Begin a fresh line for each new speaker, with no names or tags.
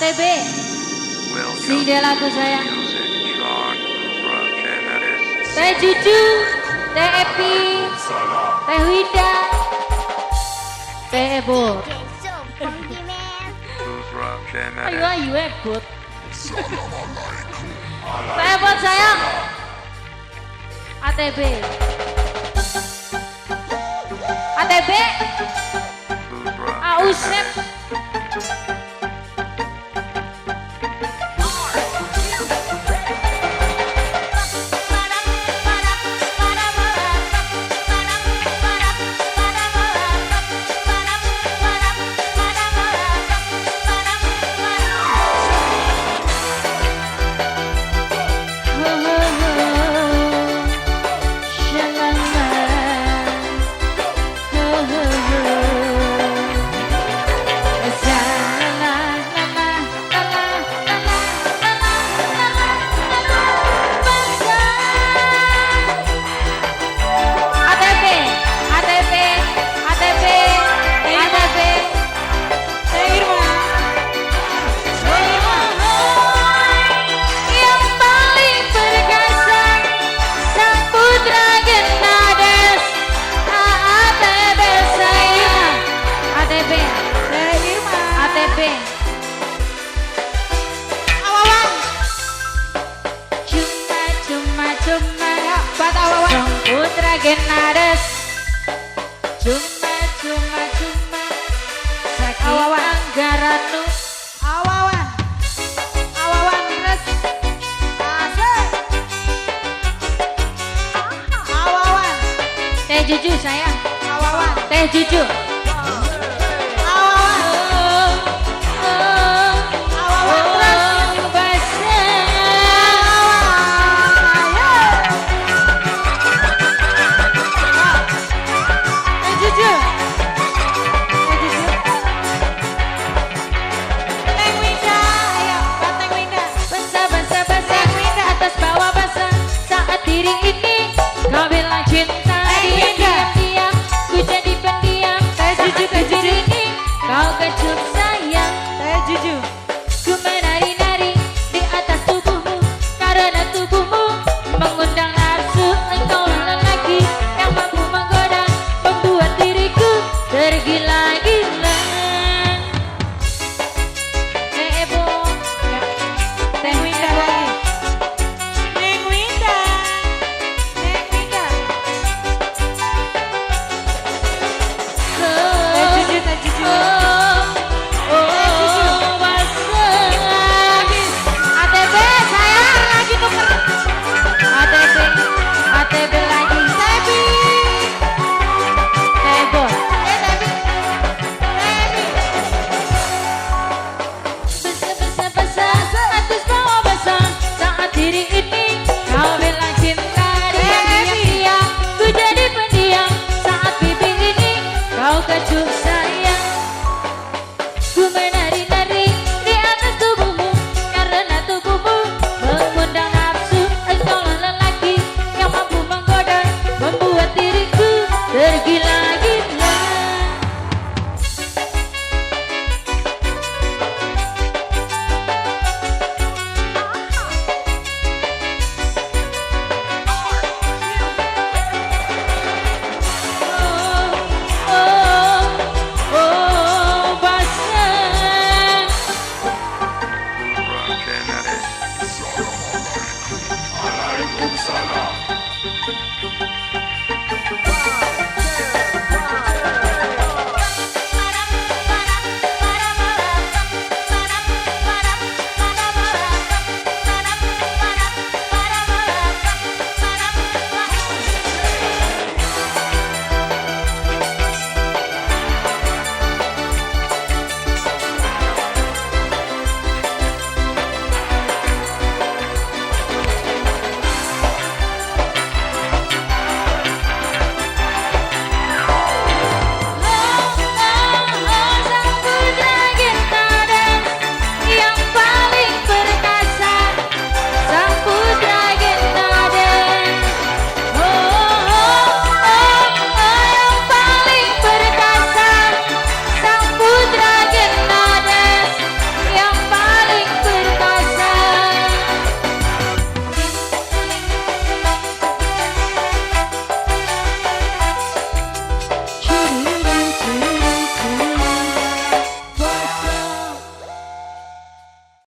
ATB. Sini lagu sayang. Teh Juju, Teh Epi, Teh Wida, Teh Ebot. Ayo Ebot. Teh Ebot sayang. ATB. ATB. Ausep. Putra Genades cuma saking anggaranu awawan terus asik awawan Teh Juju sayang awawan Teh Juju kau kecup sayang Teh Juju ku menari-nari di atas tubuhmu karena tubuhmu mengundang nafsu engkau lelaki yang mampu menggoda membuat diriku tergila-gila. Teh Ebo Teh Winda lagi Neng Winda Teh Juju kau kecup